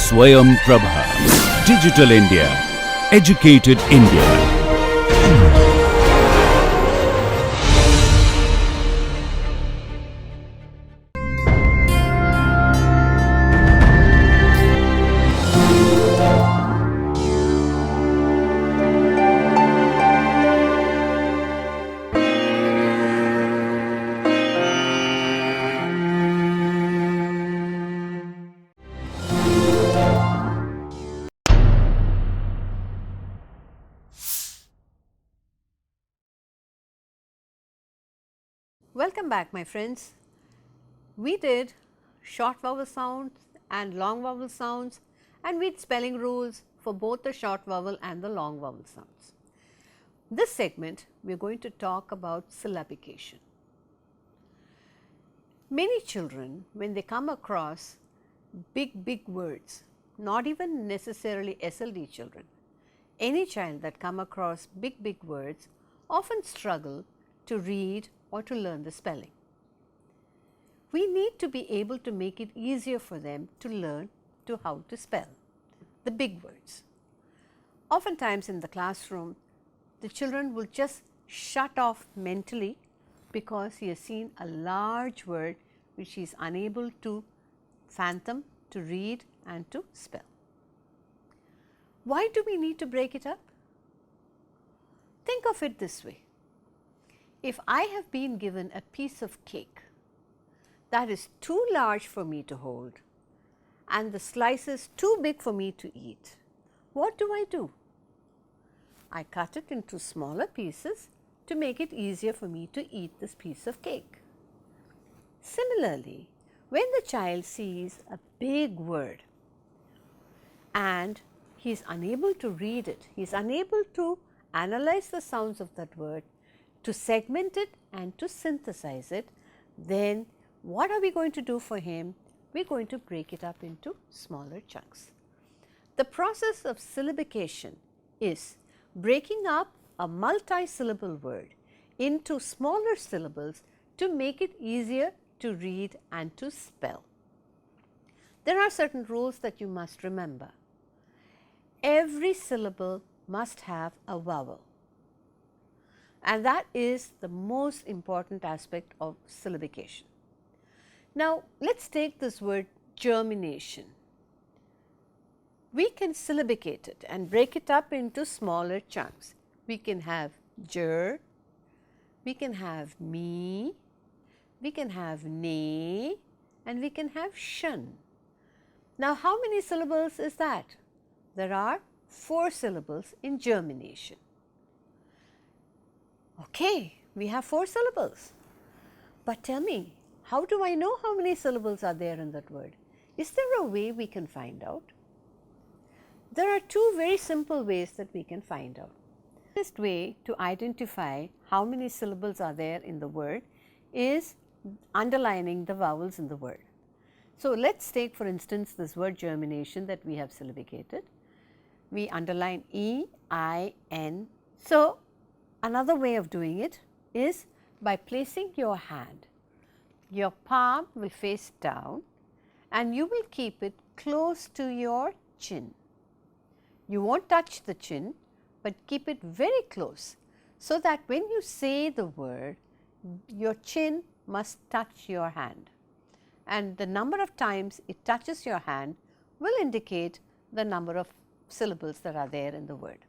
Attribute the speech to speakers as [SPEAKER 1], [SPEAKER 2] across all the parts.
[SPEAKER 1] Swayam Prabha. Digital India. Educated India.
[SPEAKER 2] Welcome back, my friends. We did short vowel sounds and long vowel sounds, and we did spelling rules for both the short vowel and the long vowel sounds. This segment we are going to talk about syllabication. Many children, when they come across big words, not even necessarily SLD children, any child that come across big words often struggle to read or to learn the spelling. We need to be able to make it easier for them to learn to how to spell the big words. Oftentimes in the classroom, the children will just shut off mentally because he has seen a large word which he is unable to fathom, to read and to spell. Why do we need to break it up? Think of it this way. If I have been given a piece of cake that is too large for me to hold and the slices too big for me to eat, what do? I cut it into smaller pieces to make it easier for me to eat this piece of cake. Similarly, when the child sees a big word and he is unable to read it, he is unable to analyze the sounds of that word, to segment it and to synthesize it, then what are we going to do for him? We are going to break it up into smaller chunks. The process of syllabication is breaking up a multi-syllable word into smaller syllables to make it easier to read and to spell. There are certain rules that you must remember. Every syllable must have a vowel, and that is the most important aspect of syllabication. Now, let us take this word germination. We can syllabicate it and break it up into smaller chunks. We can have ger, we can have me, we can have ne, and we can have shun. Now, how many syllables is that? There are 4 syllables in germination. Okay, we have 4 syllables. But tell me, how do I know how many syllables are there in that word? Is there a way we can find out? There are 2 very simple ways that we can find out. The first way to identify how many syllables are there in the word is underlining the vowels in the word. So, let us take for instance this word germination that we have syllabicated. We underline E, I, N. So, another way of doing it is by placing your hand. Your palm will face down and you will keep it close to your chin. You won't touch the chin, but keep it very close so that when you say the word, your chin must touch your hand, and the number of times it touches your hand will indicate the number of syllables that are there in the word.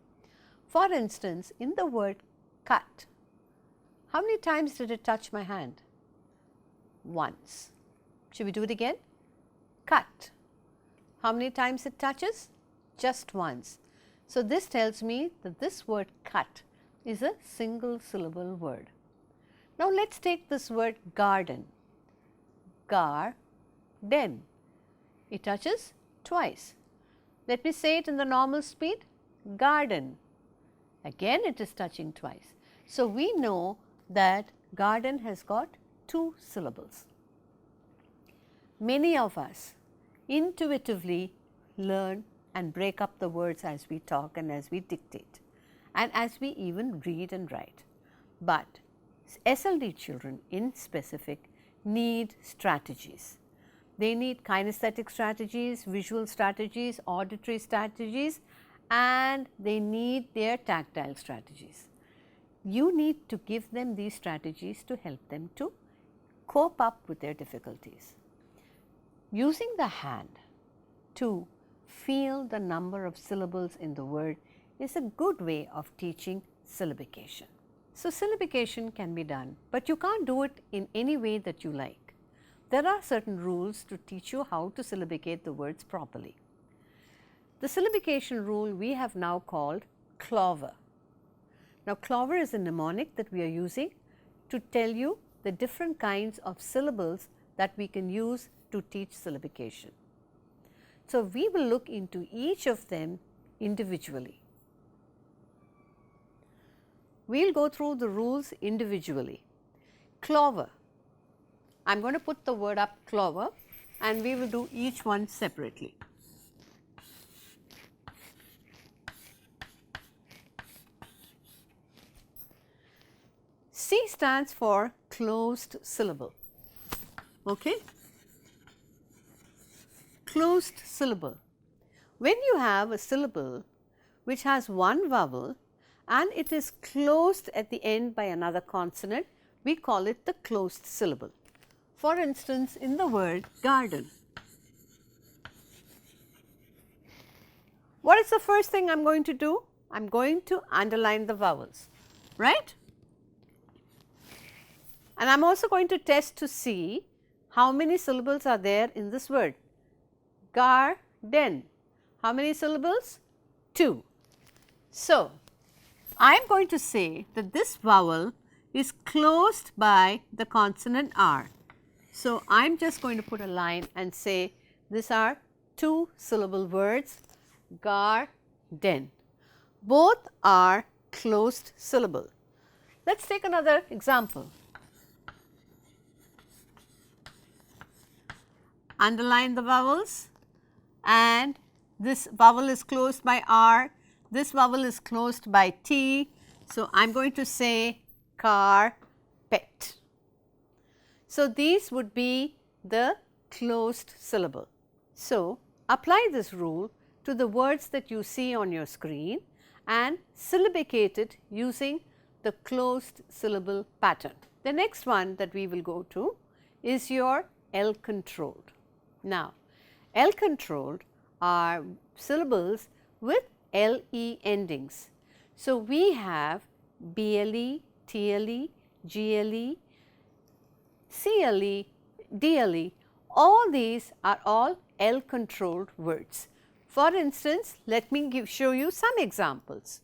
[SPEAKER 2] For instance, in the word cut, how many times did it touch my hand? Once. Should we do it again? Cut. How many times it touches? Just once. So, this tells me that this word cut is a single syllable word. Now, let us take this word garden. Gar-den. It touches twice. Let me say it in the normal speed. Garden. Again it is touching twice. So, we know that garden has got 2 syllables. Many of us intuitively learn and break up the words as we talk and as we dictate and as we even read and write. But SLD children in specific need strategies. They need kinesthetic strategies, visual strategies, auditory strategies, and they need their tactile strategies. You need to give them these strategies to help them to cope up with their difficulties. Using the hand to feel the number of syllables in the word is a good way of teaching syllabication. So, syllabication can be done, but you can't do it in any way that you like. There are certain rules to teach you how to syllabicate the words properly. The syllabication rule we have now called clover. Now, clover is a mnemonic that we are using to tell you the different kinds of syllables that we can use to teach syllabication. So, we will look into each of them individually. We will go through the rules individually. Clover, I am going to put the word up clover and we will do each one separately. C stands for closed syllable. Okay? Closed syllable. When you have a syllable which has one vowel and it is closed at the end by another consonant, we call it the closed syllable. For instance, in the word garden, what is the first thing I am going to do? I am going to underline the vowels, right? And I am also going to test to see how many syllables are there in this word. Garden, how many syllables? 2. So, I am going to say that this vowel is closed by the consonant R. So, I am just going to put a line and say these are 2 syllable words, garden. Both are closed syllable. Let us take another example. Underline the vowels and this vowel is closed by R, this vowel is closed by T. So, I am going to say carpet. So, these would be the closed syllable. So, apply this rule to the words that you see on your screen and syllabicate it using the closed syllable pattern. The next one that we will go to is your L controlled. Now, L controlled are syllables with LE endings. So, we have BLE, TLE, GLE, CLE, DLE, all these are all L controlled words. For instance, let me show you some examples.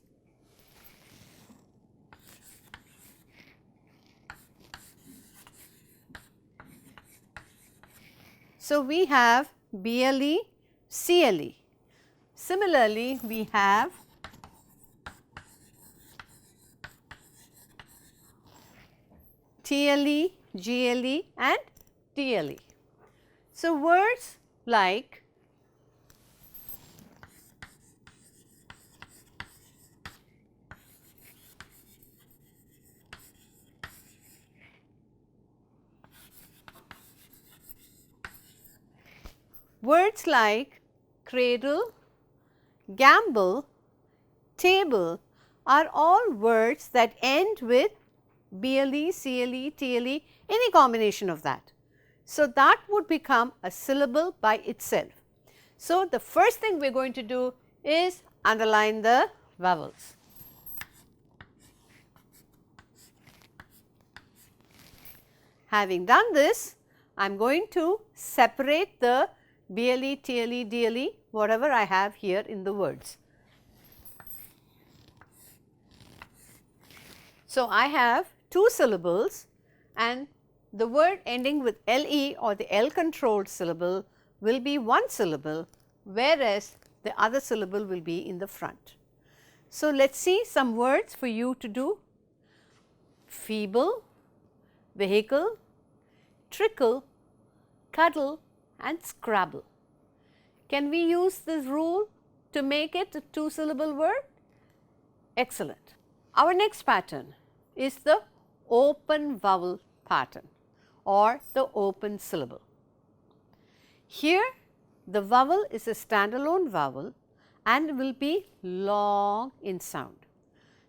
[SPEAKER 2] So, we have BLE, CLE. Similarly, we have TLE, GLE and DLE. So, words like cradle, gamble, table are all words that end with BLE, CLE, TLE, any combination of that. So, that would become a syllable by itself. So, the first thing we are going to do is underline the vowels. Having done this, I am going to separate the BLE, TLE, DLE, whatever I have here in the words. So, I have 2 syllables and the word ending with LE or the L controlled syllable will be 1 syllable, whereas the other syllable will be in the front. So, let us see some words for you to do. Feeble, vehicle, trickle, cuddle and scrabble. Can we use this rule to make it a 2 syllable word? Excellent. Our next pattern is the open vowel pattern or the open syllable. Here the vowel is a standalone vowel and will be long in sound.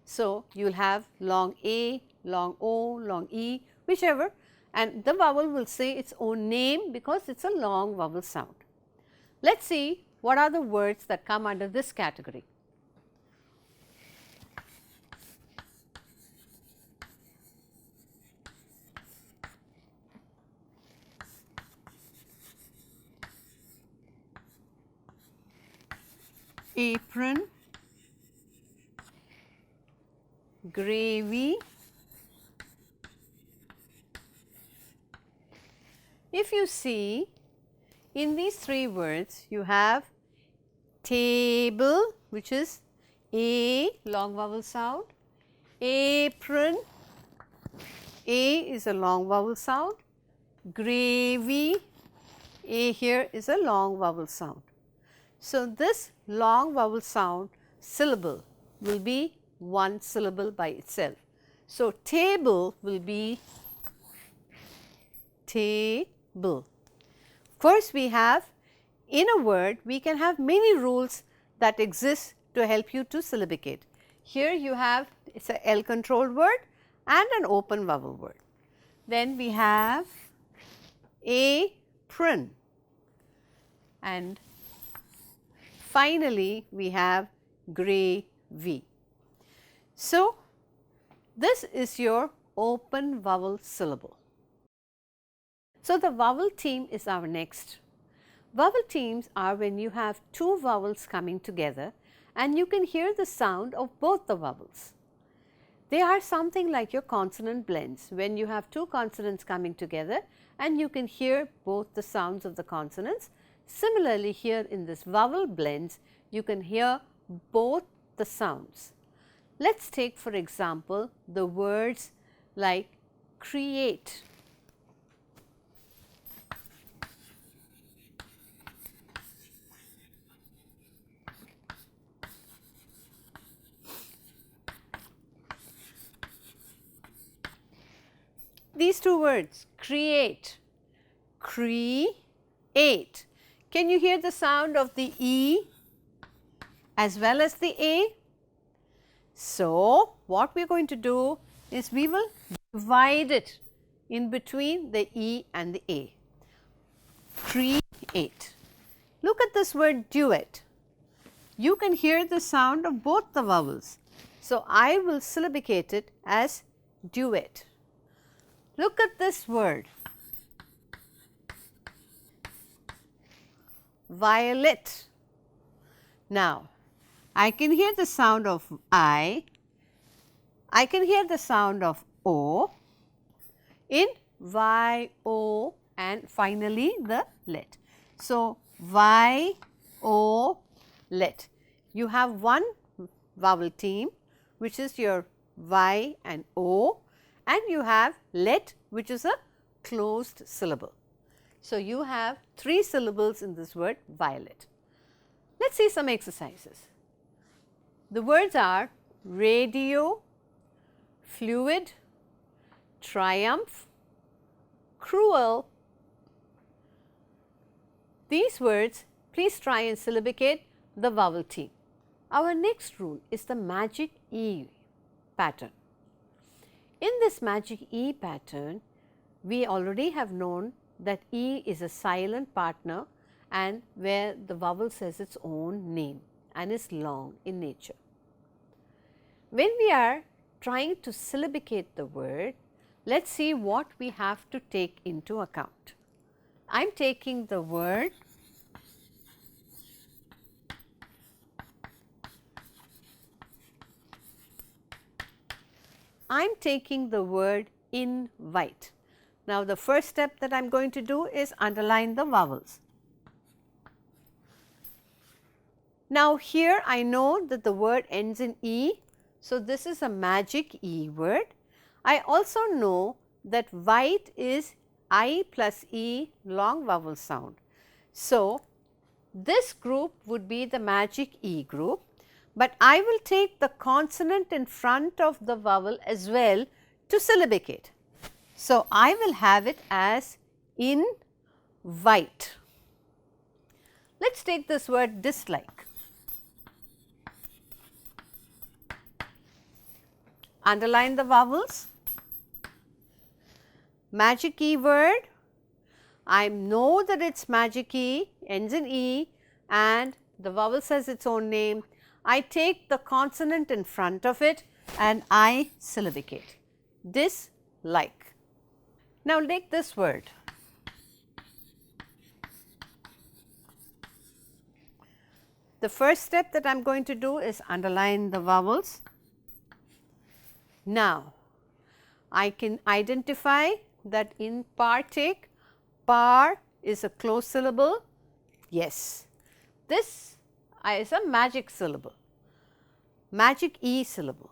[SPEAKER 2] So, you will have long A, long O, long E, whichever, and the vowel will say its own name because it is a long vowel sound. Let us see what are the words that come under this category. Apron, gravy. If you see, in these three words you have table, which is A, long vowel sound, apron, A is a long vowel sound, gravy, A here is a long vowel sound. So, this long vowel sound syllable will be one syllable by itself. So, table will be table. Of course, we have in a word we can have many rules that exist to help you to syllabicate. Here you have it is a L controlled word and an open vowel word. Then we have apron, and finally, we have gravy. So, this is your open vowel syllable. So, the vowel theme is our next. Vowel themes are when you have two vowels coming together and you can hear the sound of both the vowels. They are something like your consonant blends, when you have two consonants coming together and you can hear both the sounds of the consonants. Similarly, here in this vowel blends, you can hear both the sounds. Let us take for example, the words like create. These two words, create, create. Can you hear the sound of the E as well as the A? So, what we are going to do is we will divide it in between the E and the A. Create. Look at this word duet. You can hear the sound of both the vowels. So, I will syllabicate it as duet. Look at this word, violet. Now, I can hear the sound of I can hear the sound of O in Y, O and finally the let. So, Y, O, let. You have one vowel theme which is your Y and O, and you have let, which is a closed syllable. So, you have three syllables in this word violet. Let us see some exercises. The words are radio, fluid, triumph, cruel. These words, please try and syllabicate the vowel theme. Our next rule is the magic E pattern. In this magic E pattern, we already have known that E is a silent partner and where the vowel says its own name and is long in nature. When we are trying to syllabicate the word, let us see what we have to take into account. I am taking the word invite. Now, the first step that I am going to do is underline the vowels. Now, here I know that the word ends in E. So, this is a magic E word. I also know that white is I plus E long vowel sound. So, this group would be the magic E group, but I will take the consonant in front of the vowel as well to syllabicate. So, I will have it as in white. let's take this word dislike. Underline the vowels. Magic E word. I know that it's magic E, ends in E, and the vowel says its own name. I take the consonant in front of it and I syllabicate. Dislike. Now take this word. The first step that I am going to do is underline the vowels. Now, I can identify that in partake, par is a closed syllable. Yes, this is a magic syllable, magic E syllable.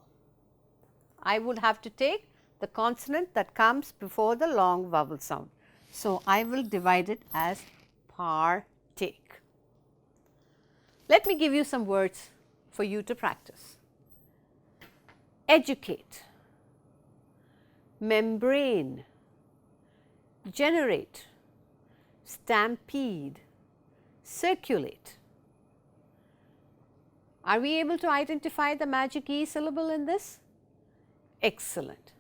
[SPEAKER 2] I would have to take the consonant that comes before the long vowel sound. So, I will divide it as partake. Let me give you some words for you to practice. Educate, membrane, generate, stampede, circulate. Are we able to identify the magic E syllable in this? Excellent.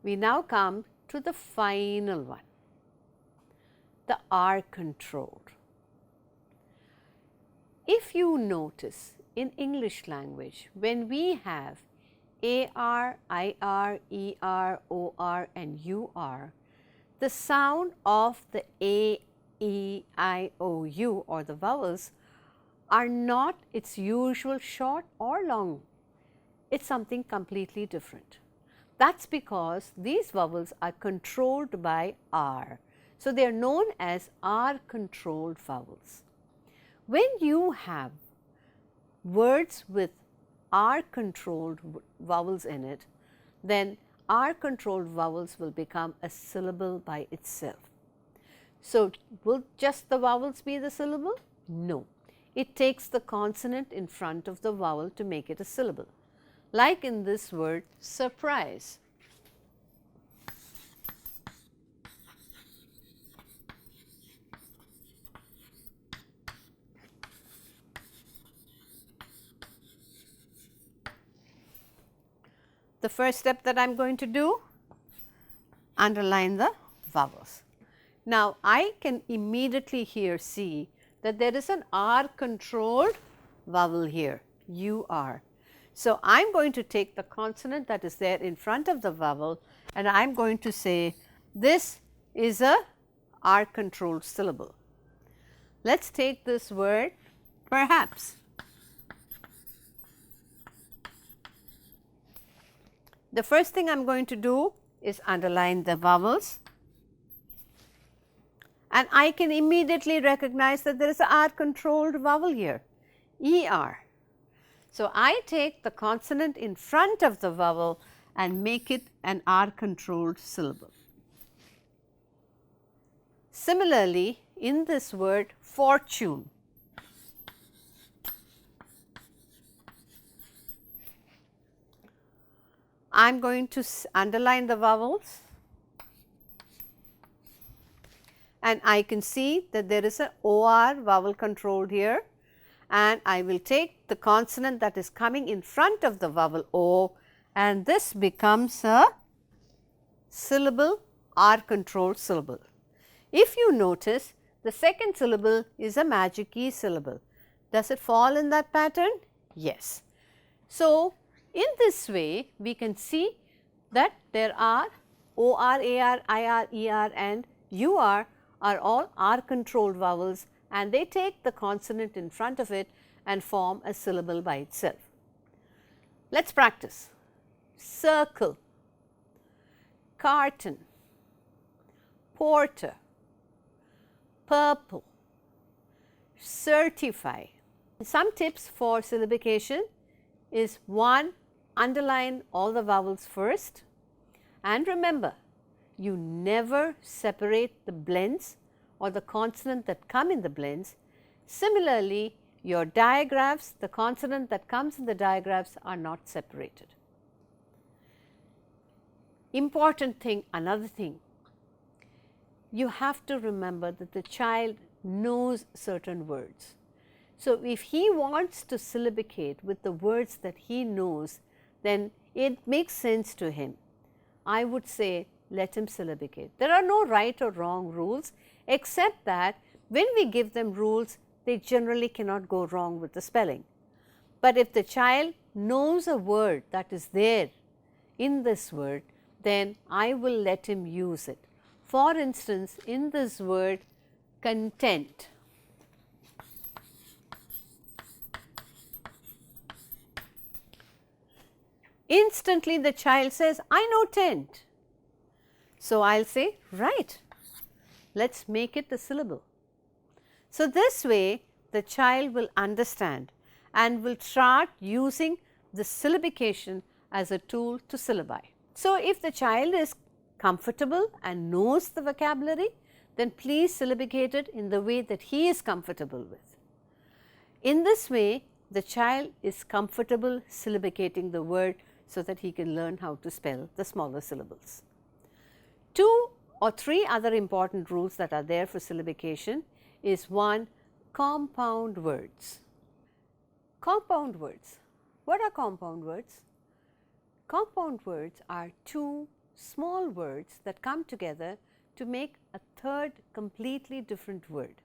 [SPEAKER 2] We now come to the final one, the R controlled. If you notice in English language, when we have AR, IR, ER, OR and UR, the sound of the A, E, I, O, U or the vowels are not its usual short or long. It's something completely different. That's because these vowels are controlled by R. So, they are known as R controlled vowels. When you have words with R controlled vowels in it, then R controlled vowels will become a syllable by itself. So, will just the vowels be the syllable? No, it takes the consonant in front of the vowel to make it a syllable, like in this word surprise. The first step that I am going to do, underline the vowels. Now, I can immediately here see that there is an R controlled vowel here, UR. So, I am going to take the consonant that is there in front of the vowel and I am going to say this is a R controlled syllable. Let us take this word perhaps. The first thing I am going to do is underline the vowels and I can immediately recognize that there is a R controlled vowel here, ER. So, I take the consonant in front of the vowel and make it an R controlled syllable. Similarly, in this word fortune, I am going to underline the vowels and I can see that there is a OR vowel controlled here and I will take the consonant that is coming in front of the vowel O and this becomes a syllable, R controlled syllable. If you notice, the second syllable is a magic E syllable. Does it fall in that pattern? Yes. So, in this way, we can see that there are OR, AR, IR, ER and UR are all R controlled vowels and they take the consonant in front of it and form a syllable by itself. Let us practice. Circle, carton, porter, purple, certify. Some tips for syllabication is 1. Underline all the vowels first and remember, you never separate the blends or the consonant that come in the blends. Similarly, your digraphs, the consonant that comes in the digraphs are not separated. Important thing, another thing, you have to remember that the child knows certain words. So, if he wants to syllabicate with the words that he knows, then it makes sense to him. I would say let him syllabicate. There are no right or wrong rules, except that when we give them rules, they generally cannot go wrong with the spelling. But if the child knows a word that is there in this word, then I will let him use it. For instance, in this word content, instantly the child says, I know tent. So, I will say, right, let us make it a syllable. So, this way the child will understand and will start using the syllabication as a tool to syllabi. So, if the child is comfortable and knows the vocabulary, then please syllabicate it in the way that he is comfortable with. In this way, the child is comfortable syllabicating the word so that he can learn how to spell the smaller syllables. 2 or 3 other important rules that are there for syllabication is 1, compound words. Compound words. What are compound words? Compound words are 2 small words that come together to make a third completely different word.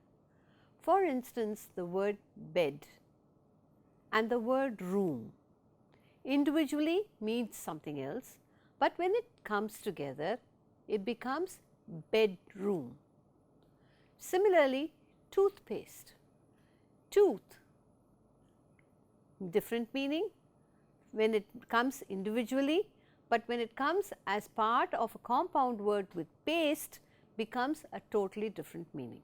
[SPEAKER 2] For instance, the word bed and the word room individually means something else, but when it comes together, it becomes bedroom. Similarly, toothpaste, tooth, different meaning when it comes individually, but when it comes as part of a compound word with paste, becomes a totally different meaning.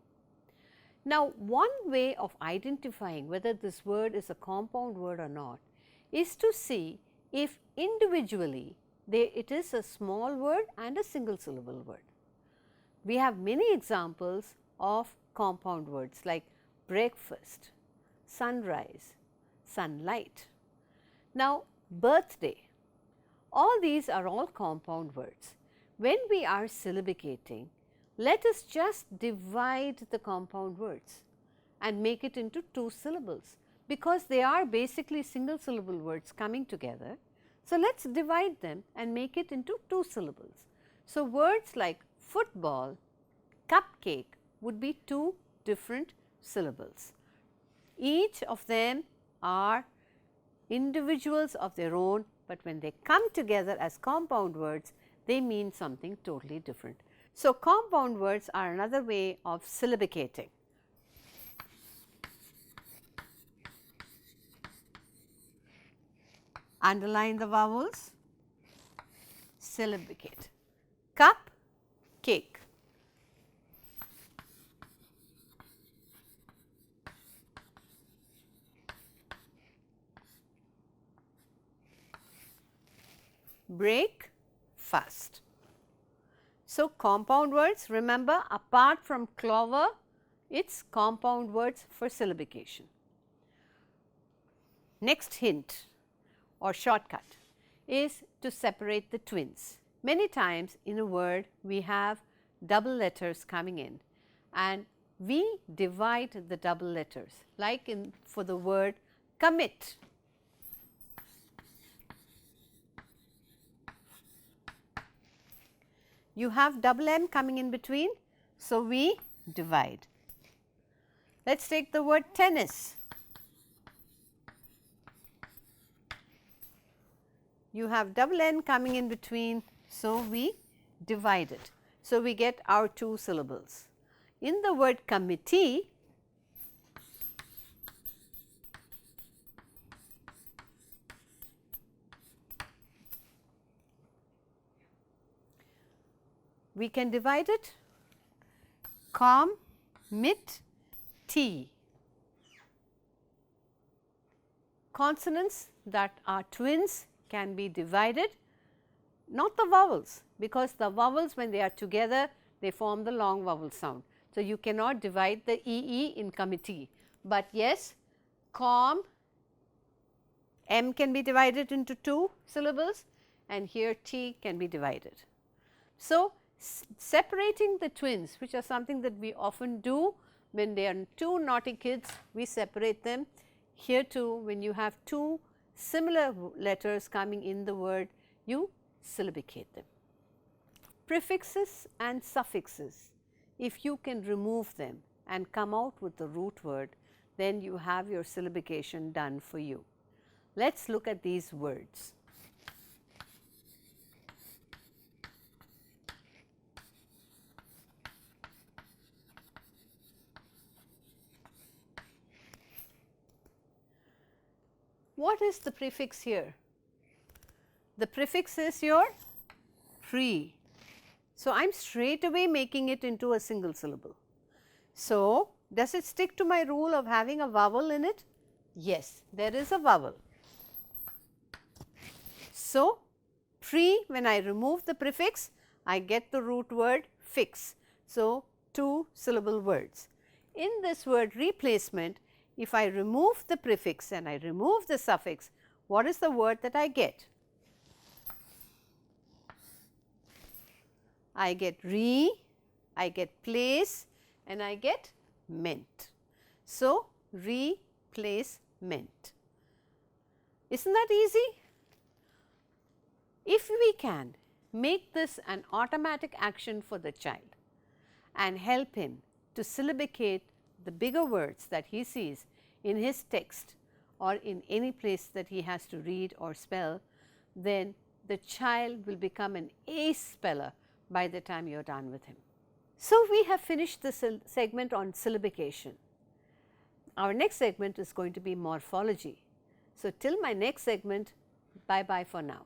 [SPEAKER 2] Now, one way of identifying whether this word is a compound word or not is to see if individually it is a small word and a single syllable word. We have many examples of compound words like breakfast, sunrise, sunlight. Now, birthday, all these are all compound words. When we are syllabicating, let us just divide the compound words and make it into 2 syllables, because they are basically single syllable words coming together. So, let us divide them and make it into 2 syllables. So, words like football, cupcake would be 2 different syllables. Each of them are individuals of their own, but when they come together as compound words, they mean something totally different. So, compound words are another way of syllabicating. Underline the vowels, syllabicate. Cup, cake. Break, fast. So, compound words, remember, apart from clover, it is compound words for syllabication. Next hint or shortcut is to separate the twins. Many times in a word we have double letters coming in, and we divide the double letters, like for the word commit. You have double M coming in between, so we divide. Let us take the word tennis. You have double N coming in between, so we divide it. So, we get our 2 syllables. In the word committee, we can divide it com-mit-t. Consonants that are twins can be divided, not the vowels, because the vowels when they are together they form the long vowel sound. So, you cannot divide the EE in committee, but yes, com, M can be divided into 2 syllables and here T can be divided. So, separating the twins, which are something that we often do when they are two naughty kids, we separate them. Here too, when you have two similar letters coming in the word, you syllabicate them. Prefixes and suffixes, if you can remove them and come out with the root word, then you have your syllabication done for you. Let us look at these words. What is the prefix here? The prefix is your pre. So, I am straight away making it into a single syllable. So, does it stick to my rule of having a vowel in it? Yes, there is a vowel. So, pre, when I remove the prefix, I get the root word fix. So, two syllable words. In this word replacement, if I remove the prefix and I remove the suffix, what is the word that I get? I get re, I get place, and I get ment. So, replacement. Isn't that easy? If we can make this an automatic action for the child and help him to syllabicate the bigger words that he sees in his text or in any place that he has to read or spell, then the child will become an ace speller by the time you are done with him. So, we have finished the segment on syllabication. Our next segment is going to be morphology. So, till my next segment, bye bye for now.